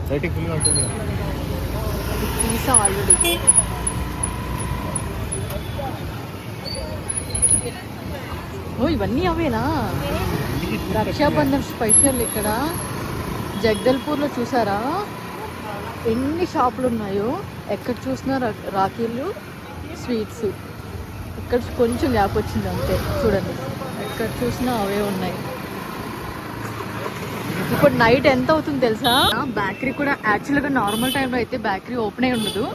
Lighting ఫుల్గా ఉంటుంది. చూసాం ఆల్రెడీ. ఓ ఇవన్నీ అవేనా? రక్షాబంధన్ స్పెషల్ ఇక్కడ జగదల్పూర్లో చూసారా ఎన్ని షాపులు ఉన్నాయో. ఎక్కడ చూసినా రాఖీలు, స్వీట్స్. ఇక్కడ కొంచెం గ్యాప్ వచ్చింది అంతే. చూడండి ఎక్కడ చూసినా అవే ఉన్నాయి. ఇప్పుడు నైట్ ఎంత అవుతుంది తెలుసా? బేకరీ కూడా యాక్చువల్గా నార్మల్ టైంలో అయితే బేకరీ ఓపెన్ అయి ఉండదు,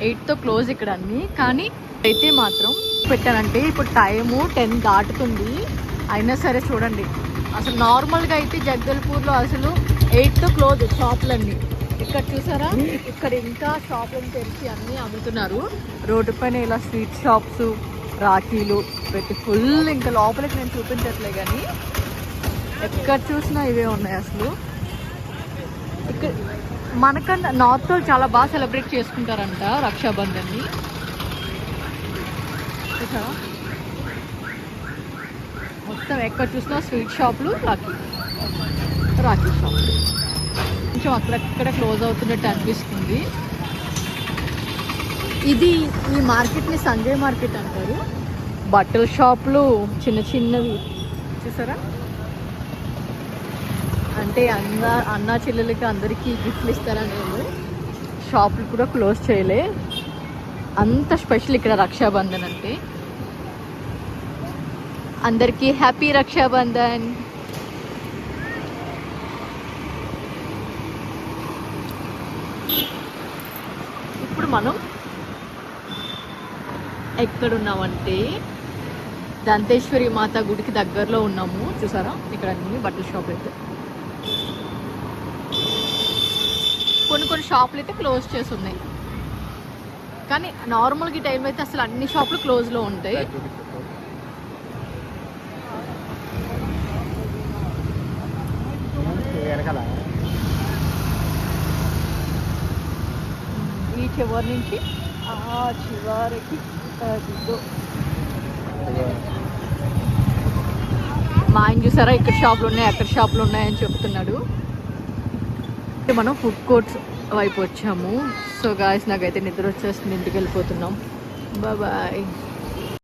8తో క్లోజ్ ఇక్కడ అన్ని. కానీ అయితే మాత్రం పెట్టానంటే ఇప్పుడు టైము 10 దాటుతుంది. అయినా సరే చూడండి అసలు నార్మల్గా అయితే జగదల్పూర్లో అసలు 8తో క్లోజ్ షాపులన్నీ. ఇక్కడ చూసారా ఇక్కడ ఇంకా షాపులను తెరిచి అన్నీ అమ్ముతున్నారు. రోడ్డు పైన ఇలా స్వీట్ షాప్స్, రాఖీలు పెట్టి ఫుల్. ఇంకా లోపలికి నేను చూపించట్లే కానీ ఎక్కడ చూసినా ఇవే ఉన్నాయి అసలు. ఇక్కడ మనకన్నా నార్త్ వాళ్ళు చాలా బాగా సెలబ్రేట్ చేసుకుంటారంట రక్షాబంధన్ని. చూసారా మొత్తం ఎక్కడ చూసినా స్వీట్ షాపులు, రాఖీ షాపులు. కొంచెం అక్కడక్కడ క్లోజ్ అవుతున్నట్టు అనిపిస్తుంది. ఇది ఈ మార్కెట్ని సంజయ్ మార్కెట్ అంటారు. బట్టల షాపులు చిన్న చిన్నవి చూసారా. అంటే అన్నా చెల్లెలకి అందరికీ గిఫ్ట్లు ఇస్తారని షాపులు కూడా క్లోజ్ చేయలే. అంత స్పెషల్ ఇక్కడ రక్షాబంధన్ అంటే. అందరికీ హ్యాపీ రక్షాబంధన్. ఇప్పుడు మనం ఎక్కడున్నామంటే దంతేశ్వరి మాత గుడికి దగ్గరలో ఉన్నాము. చూసారా ఇక్కడ అన్ని బట్టల షాప్ అయితే. కొన్ని షాపులు అయితే క్లోజ్ చేసి ఉన్నాయి. కానీ నార్మల్గా ఈ టైం అయితే అసలు అన్ని షాపులు క్లోజ్లో ఉంటాయి. ఈ చివరి నుంచి ఆ చివరికి మా ఆయన చూసారా ఇక్కడ షాపులు ఉన్నాయి, అక్కడ షాపులు ఉన్నాయని చెప్తున్నాడు. మనం ఫుడ్ కోర్ట్స్ వైపు వచ్చాము. సో గాయస్ నాకైతే నిద్ర వచ్చేస్తుంది, ఇంటికి వెళ్ళిపోతున్నాం. బాయ్.